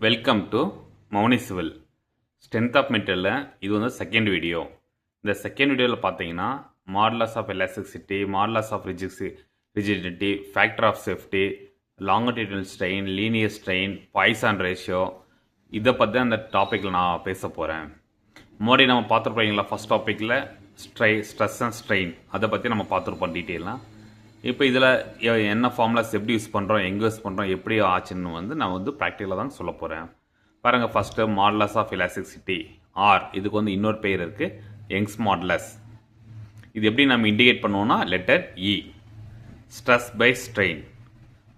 Welcome to Mouni civil strength of மெட்டீரியலில் இது வந்து செகண்ட் வீடியோ. இந்த செகண்ட் வீடியோவில் பார்த்தீங்கன்னா modulus of elasticity, modulus of rigidity, factor of safety, longitudinal strain, linear strain, Poisson ratio, இதை பற்றி அந்த டாப்பிக்கில் நான் பேச போகிறேன். முன்னாடி நம்ம பார்த்துருப்பீங்களா ஃபஸ்ட் டாப்பிக்கில் ஸ்ட்ரெஸ் அண்ட் ஸ்ட்ரெயின், அதை பற்றி நம்ம பார்த்துருப்போம் டீட்டெயிலாக. இப்போ இதில் என்ன ஃபார்முலாஸ் எப்படி யூஸ் பண்ணுறோம், எங்கே யூஸ் பண்ணுறோம், எப்படி ஆச்சுன்னு வந்து நான் வந்து ப்ராக்டிக்கலாக தான் சொல்ல போகிறேன். பாருங்கள், first modulus of elasticity or, இதுக்கு வந்து இன்னொரு பேர் இருக்குது, யங்ஸ் மாடுலஸ். இது எப்படி நம்ம இண்டிகேட் பண்ணுவோம்னா letter E, stress by strain.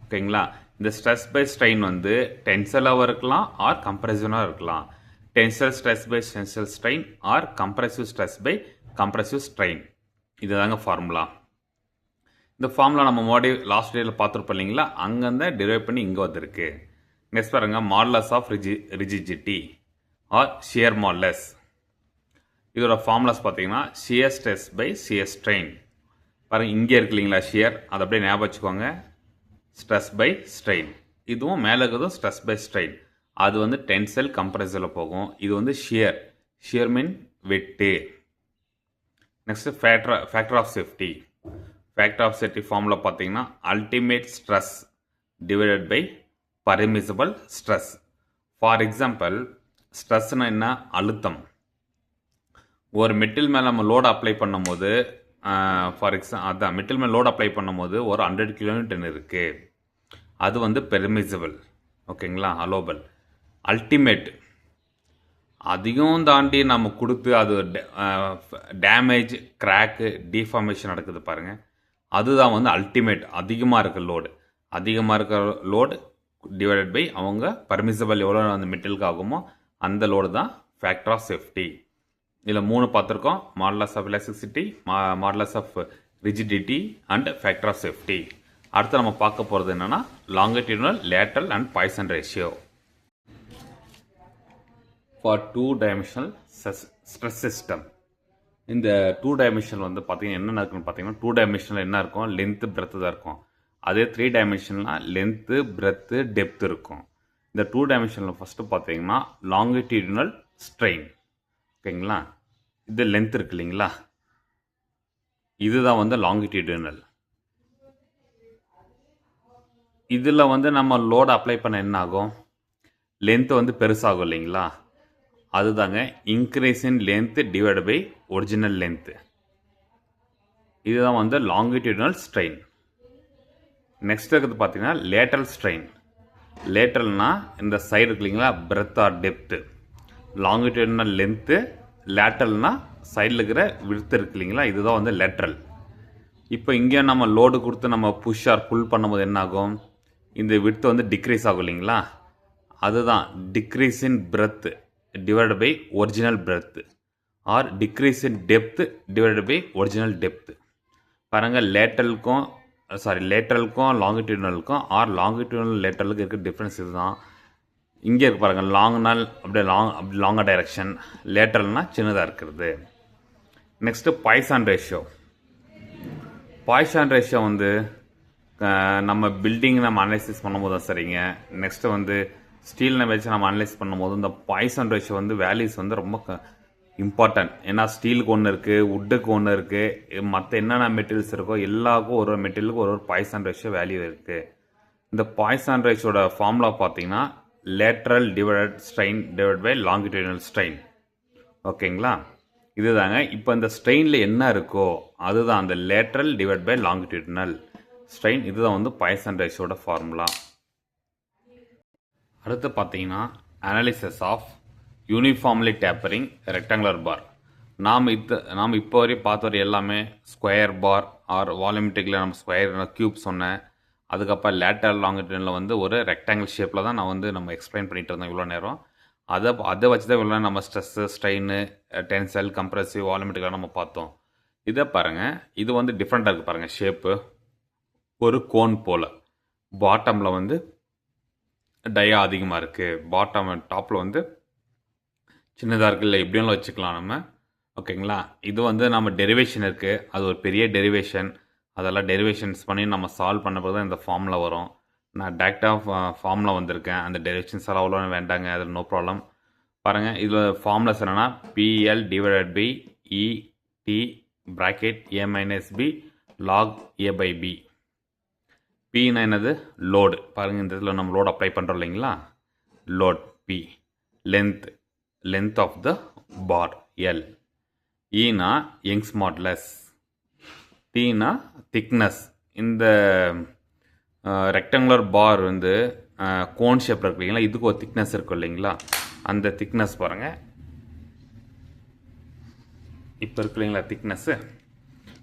ஓகேங்களா? இந்த ஸ்ட்ரெஸ் பை ஸ்ட்ரெயின் வந்து டென்சலாகவும் இருக்கலாம் ஆர் கம்ப்ரெசிவாக இருக்கலாம். Tensile stress by tensile strain or compressive stress by compressive strain. இதுதாங்க ஃபார்முலா. இந்த ஃபார்முலா நம்ம மோடி லாஸ்ட் டேயில் பார்த்துருப்போம் இல்லைங்களா, அங்கேருந்து டிரைவ் பண்ணி இங்கே வந்திருக்கு. நெக்ஸ்ட் பாருங்க, modulus of rigidity or shear modulus. இதோட ஃபார்முலாஸ் பார்த்தீங்கன்னா shear stress by shear strain. பாருங்கள், இங்கே இருக்கு இல்லைங்களா ஷியர், அதை அப்படியே ஞாபகம் வச்சுக்கோங்க. ஸ்ட்ரெஸ் பை ஸ்ட்ரெயின், இதுவும் மேலே இருக்கிறதும் ஸ்ட்ரெஸ் பை ஸ்ட்ரெயின். அது வந்து டென்சல் கம்ப்ரெசிவில் போகும். இது வந்து ஷியர் மீன் வெட்டு. Next factor of safety. Factor of safety formula பார்த்தீங்கன்னா ultimate stress divided by permissible stress. For example, ஸ்ட்ரெஸ்னா என்ன? அழுத்தம். ஒரு மெட்டல் மேலே நம்ம லோடு அப்ளை பண்ணும்போது, அதான் மெட்டல் மேலே லோடு அப்ளை பண்ணும்போது ஒரு 100 kN இருக்குது, அது வந்து பெர்மிசிபிள். ஓகேங்களா? அலோபல். அல்டிமேட், அதிகம் தாண்டி நம்ம கொடுத்து அது டேமேஜ், கிராக்கு, டிஃபார்மேஷன் நடக்குது பாருங்கள், அதுதான் வந்து அல்டிமேட். அதிகமாக இருக்க லோடு, அதிகமாக இருக்க லோடு டிவைடட் பை அவங்க பர்மிசிபிள் எவ்வளோ அந்த மெட்டீரியலுக்கு ஆகுமோ அந்த லோடு தான் ஃபேக்டர் ஆஃப் சேஃப்டி. இதில் 3 பார்த்துருக்கோம்: modulus of elasticity, modulus of rigidity and factor of safety. அடுத்து நம்ம பார்க்க போகிறது என்னென்னா longitudinal, lateral and Poisson ratio for 2 dimensional stress system. இந்த 2 dimensional வந்து பார்த்தீங்கன்னா என்ன இருக்குன்னு பார்த்தீங்கன்னா, 2 dimensional என்ன இருக்கும்? லென்த்து, பிரெத்து தான் இருக்கும். அதே 3 dimensional லென்த்து, பிரெத்து, டெப்த் இருக்கும். இந்த 2 dimensional ஃபஸ்ட்டு பார்த்தீங்கன்னா லாங்கிடியூடினல் ஸ்ட்ரெயின். ஓகேங்களா? இது லென்த் இருக்கு இல்லைங்களா, இதுதான் வந்து லாங்கிடியூடினல். இதில் வந்து நம்ம லோடு அப்ளை பண்ண என்ன ஆகும்? லென்த்து வந்து பெருசாகும் இல்லைங்களா, அதுதாங்க increase in length divide by original length. இதுதான் வந்து லாங்கிடியூடினல் ஸ்ட்ரெயின். நெக்ஸ்ட் இருக்கிறது பார்த்தீங்கன்னா லேட்டரல் ஸ்ட்ரெயின். லேட்டரல்னா இந்த சைடு இருக்கு இல்லைங்களா, breadth or depth. Longitudinal length, லேட்டரல்னா சைடில் இருக்கிற விடுத்து இருக்கு இல்லைங்களா, இதுதான் வந்து லேட்டரல். இப்போ இங்கே நம்ம லோடு கொடுத்து நம்ம புஷ் ஆர் புல் பண்ணும்போது என்ன ஆகும்? இந்த விடுத்து வந்து டிக்ரீஸ் ஆகும் இல்லைங்களா, அதுதான் decrease in breadth divided by original breadth or decrease in depth divided by original depth. பாருங்கள், லேட்டரலுக்கும் லாங்கிடியூடினலுக்கும் ஆர் லாங்கிடியூடினல் லேட்டரலுக்கு இருக்க டிஃப்ரென்ஸ் இதுதான். இங்கே இருக்கு பாருங்கள், லாங்னால் அப்படியே லாங்காக டைரக்ஷன், லேட்டரல்னால் சின்னதாக இருக்கிறது. Next Poisson ratio. Poisson ratio வந்து நம்ம பில்டிங் நம்ம அனலைசிஸ் பண்ணும்போது தான் சரிங்க. நெக்ஸ்ட்டு வந்து ஸ்டீலில் வச்சு நம்ம அனலைஸ் பண்ணும்போது இந்த பாய்சன் ரேஷியோ வந்து வேல்யூஸ் வந்து ரொம்ப இம்பார்ட்டன்ட். ஏன்னா ஸ்டீலுக்கு ஒன்று இருக்குது, வுட்டுக்கு ஒன்று இருக்குது, மற்ற என்னென்ன மெட்டீரியல்ஸ் இருக்கோ எல்லாருக்கும் ஒரு மெட்டீரியலுக்கு ஒரு பாய்சன் ரேஷியோ வேல்யூ இருக்குது. இந்த பாய்சன் ரேஷியோட ஃபார்முலா பார்த்தீங்கன்னா lateral divided strain divide by longitudinal strain. ஓகேங்களா? இதுதாங்க. இப்போ இந்த ஸ்ட்ரெயினில் என்ன இருக்கோ அதுதான் அந்த lateral divide by longitudinal strain. இதுதான் வந்து பாய்சன் ரேஷியோட ஃபார்முலா. அடுத்து பார்த்தீங்கன்னா analysis of uniformly tapering rectangular bar. நாம் இப்போ வரையும் பார்த்த வரை எல்லாமே ஸ்கொயர் பார் ஆர் வால்யூமெட்ரிக்கில் நம்ம ஸ்கொயர் க்யூப் சொன்னேன். அதுக்கப்புறம் லேட்டரல் லாங்கிடியூடினலில் வந்து ஒரு ரெக்டாங்கிள் ஷேப்பில் தான் நான் வந்து நம்ம எக்ஸ்பிளைன் பண்ணிகிட்டு இருந்தோம் இவ்வளோ நேரம். அதை வச்சு தான் இவ்வளோ நம்ம ஸ்ட்ரெஸ்ஸு, ஸ்ட்ரெயின், டென்சல், கம்ப்ரெசிவ், வால்யூமெட்ரிக்கெலாம் நம்ம பார்த்தோம். இதை பாருங்கள், இது வந்து டிஃப்ரெண்ட்டாக இருக்குது பாருங்கள். ஷேப்பு ஒரு கோன் போல், பாட்டமில் வந்து டயா அதிகமாக இருக்குது, பாட்டம் டாப்பில் வந்து சின்னதாக இருக்குது, இல்லை எப்படியும் வச்சுக்கலாம் நம்ம. ஓகேங்களா? இது வந்து நம்ம டெரிவேஷன் இருக்குது, அது ஒரு பெரிய டெரிவேஷன். அதெல்லாம் டெரிவேஷன்ஸ் பண்ணி நம்ம சால்வ் பண்ண பிறகு தான் இந்த ஃபார்முலா வரும். நான் டேரெக்டாக ஃபார்மில் வந்திருக்கேன். அந்த டெரிவேஷன்ஸ் எல்லாம் அவ்வளோ வேண்டாங்க, அதில் நோ ப்ராப்ளம். பாருங்கள், இதில் ஃபார்முலாஸ் என்னென்னா PL divided by ET bracket A minus B log A by B. பின்னா என்னது? லோடு. பாருங்கள், இந்த இதில் நம்ம லோடு அப்ளை பண்ணுறோம் இல்லைங்களா, load P. Length of the bar L. ஈனா யங்ஸ் மாடுலஸ். டீனா திக்னஸ். இந்த ரெக்டாங்குலர் பார் வந்து கோன் ஷேப்பில் இருக்கு இல்லைங்களா, இதுக்கு ஒரு திக்னஸ் இருக்கும் இல்லைங்களா, அந்த திக்னஸ் பாருங்கள் இப்போ இருக்கு இல்லைங்களா thickness.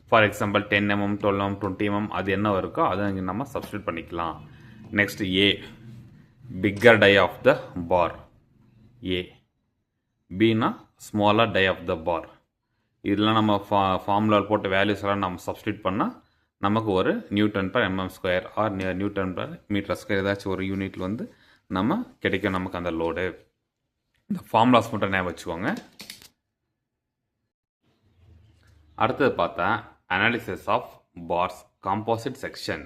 For example 10 mm 12 mm 20 mm அது என்ன இருக்கோ அதை இங்கே நம்ம சப்ஸ்டியூட் பண்ணிக்கலாம். Next A, bigger dia of the bar A. பின்னா smaller dia of the bar. இதெல்லாம் நம்ம ஃபார்முலா போட்ட வேல்யூஸ் எல்லாம் நம்ம சப்ஸ்டியூட் பண்ணால் நமக்கு ஒரு newton per mm square or newton per metre square ஏதாச்சும் ஒரு யூனிட்டில் வந்து நம்ம கிடைக்கும் நமக்கு அந்த லோடு. இந்த ஃபார்முலாஸ் மட்டும் ஞாபகம் வச்சுக்கோங்க. அடுத்தது பார்த்தா analysis of bars composite section.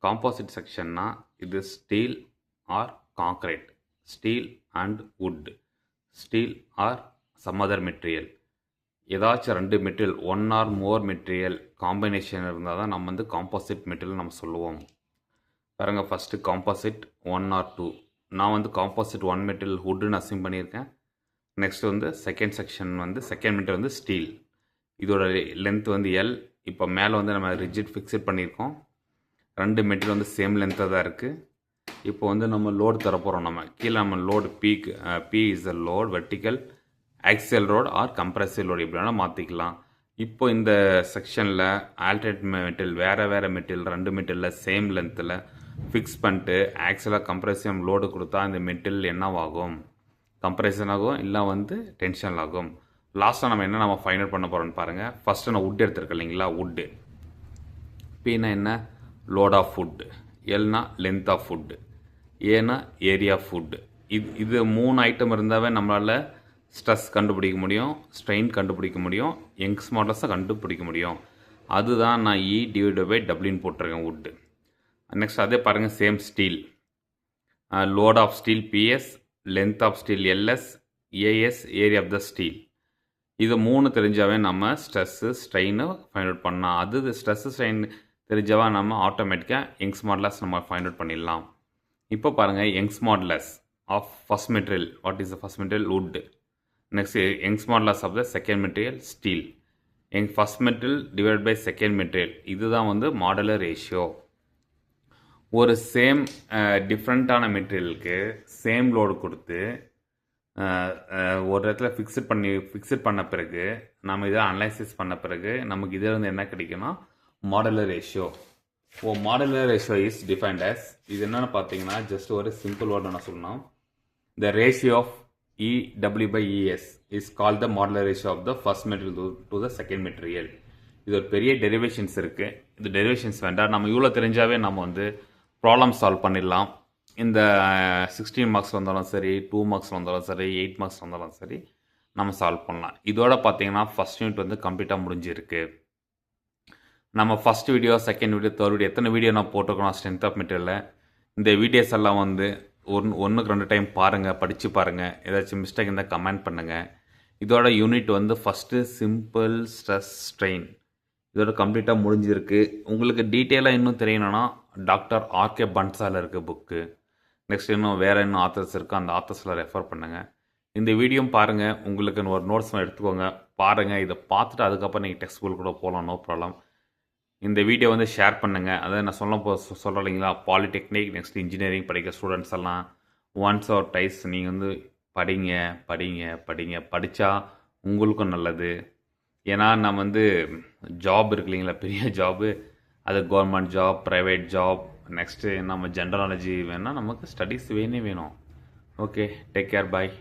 Composite செக்ஷன்னா இது steel or concrete, steel and wood, steel or some other material. ஏதாச்சும் 2 material, 1 or more material combination இருந்தால் தான் நம்ம வந்து காம்போசிட் மெட்டீரியல் நம்ம சொல்லுவோம். பாருங்கள், ஃபஸ்ட்டு காம்போசிட் 1 ஆர் 2. நான் வந்து காம்போசிட் 1 மெட்டீரியல் வுட்டுன்னு அசியூம் பண்ணியிருக்கேன். நெக்ஸ்ட் வந்து செகண்ட் செக்ஷன் வந்து செகண்ட் மெட்டீரியல் வந்து ஸ்டீல். இதோட லென்த் வந்து எல். இப்போ மேலே வந்து நம்ம ரிஜிட் ஃபிக்ஸட் பண்ணியிருக்கோம். 2 மெட்டீரியல் வந்து சேம் லென்த்தாக தான் இருக்குது. இப்போ வந்து நம்ம லோடு தர போகிறோம். நம்ம கீழே நம்ம load P is the load, vertical axial load or compressive load எப்படி வேணால் மாற்றிக்கலாம். இப்போ இந்த செக்ஷனில் ஆல்டர்னேட் மெட்டீரியல் வேறு மெட்டீரியல் 2 மெட்டீரியலில் சேம் லென்த்தில் ஃபிக்ஸ் பண்ணிட்டு ஆக்சியலாக கம்ப்ரசிவ் லோடு கொடுத்தா இந்த மெட்டீரியல் என்னவாகும்? கம்ப்ரெஷன் ஆகும், இல்லை வந்து டென்ஷன் ஆகும். லாஸ்ட்டாக நம்ம ஃபைண்ட் அவுட் பண்ண போகிறோம்னு பாருங்கள். ஃபஸ்ட்டு நான் வுட் எடுத்துருக்கேன் இல்லைங்களா, வுட்டு. பின்னா என்ன? Load of foot. எல்னா லென்த் ஆஃப் ஃபுட். ஏன்னா ஏரியா ஆஃப் ஃபுட். இது 3 ஐட்டம் இருந்தாவே நம்மளால் ஸ்ட்ரெஸ் கண்டுபிடிக்க முடியும், ஸ்ட்ரெயின் கண்டுபிடிக்க முடியும், யங்ஸ் மாடல்ஸை கண்டுபிடிக்க முடியும். அதுதான் நான் இ டிவைடட் பை டபிள்யூன்னு போட்டிருக்கேன் வுட்டு. நெக்ஸ்ட் அதே பாருங்கள், same steel. Load of steel PS, length of steel LS, AS area of the steel. இது 3 தெரிஞ்சாவே நம்ம ஸ்ட்ரெஸ்ஸு ஸ்ட்ரெயினை ஃபைண்ட் அவுட் பண்ணலாம். அது ஸ்ட்ரெஸ்ஸு ஸ்ட்ரெயின் தெரிஞ்சாவே நம்ம ஆட்டோமேட்டிக்காக யங்ஸ் மாடுலஸ் நம்ம ஃபைண்ட் அவுட் பண்ணிடலாம். இப்போ பாருங்கள், Young's modulus of first material. What is the first material? Wood. Next Young's modulus of the second material steel. First material divide by second material. இதுதான் வந்து modular ratio. ஒரு same டிஃப்ரெண்ட்டான மெட்டீரியலுக்கு same load கொடுத்து ஒரு இடத்துல ஃபிக்ஸட் பண்ண பிறகு நம்ம இதை அனலைசிஸ் பண்ண பிறகு நமக்கு இதில் இருந்து என்ன கிடைக்குன்னா modular ratio. Modular ratio is defined as, இது என்னென்னு பார்த்தீங்கன்னா ஜஸ்ட் ஒரு சிம்பிள் வேர்டு நான் சொல்லணும். The ratio of EW by ES is called the modular ratio of the first material to the second material. இது ஒரு பெரிய டெரிவேஷன்ஸ் இருக்குது. இந்த டெரிவேஷன்ஸ் வேண்டாம், நம்ம இவ்வளோ தெரிஞ்சாவே நம்ம வந்து ப்ராப்ளம் சால்வ் பண்ணிடலாம். இந்த 16 மார்க்ஸ் வந்தாலும் சரி, 2 மார்க்ஸ் வந்தாலும் சரி, 8 மார்க்ஸ் வந்தாலும் சரி, நம்ம சால்வ் பண்ணலாம். இதோட பார்த்தீங்கன்னா ஃபஸ்ட் யூனிட் வந்து கம்ப்ளீட்டாக முடிஞ்சிருக்கு. நம்ம first video, second video, third video எத்தனை வீடியோ நான் போட்டிருக்கோம் ஸ்ட்ரென்த் ஆஃப் மெட்டீரியலில். இந்த வீடியோஸ் எல்லாம் வந்து ஒன்றுக்கு 2 டைம் பாருங்கள், படித்து பாருங்கள். ஏதாச்சும் மிஸ்டேக் இருந்தால் கமெண்ட் பண்ணுங்கள். இதோட யூனிட் வந்து ஃபஸ்ட்டு சிம்பிள் ஸ்ட்ரெஸ் ஸ்ட்ரெயின் இதோட கம்ப்ளீட்டாக முடிஞ்சிருக்கு. உங்களுக்கு டீட்டெயிலாக இன்னும் தெரியணும்னா டாக்டர் ஆர்கே பன்சால் இருக்குது புக்கு. நெக்ஸ்ட் இன்னும் வேறு இன்னும் ஆத்தர்ஸ் இருக்குது, அந்த ஆத்தர்ஸில் ரெஃபர் பண்ணுங்கள். இந்த வீடியோ பாருங்கள், உங்களுக்கு ஒரு நோட்ஸ் எடுத்துக்கோங்க, பாருங்கள். இதை பார்த்துட்டு அதுக்கப்புறம் நீங்கள் டெக்ஸ்ட் புக் கூட போகலாம், நோ ப்ராப்ளம். இந்த வீடியோ வந்து ஷேர் பண்ணுங்கள். அதை நான் சொல்கிறேன் இல்லைங்களா, பாலிடெக்னிக் நெக்ஸ்ட் இன்ஜினியரிங் படிக்கிற ஸ்டூடெண்ட்ஸ் எல்லாம் ஒன்ஸ் ஆர் டைஸ் நீங்கள் வந்து படிங்க. படித்தா உங்களுக்கும் நல்லது. ஏன்னா நம்ம வந்து ஜாப் இருக்கு இல்லைங்களா, பெரிய ஜாபு, அது government job, private job, next நம்ம ஜென்ரல் நாலேஜ் வேணால் நமக்கு ஸ்டடீஸ் வேணும். ஓகே, டேக் கேர், பாய்.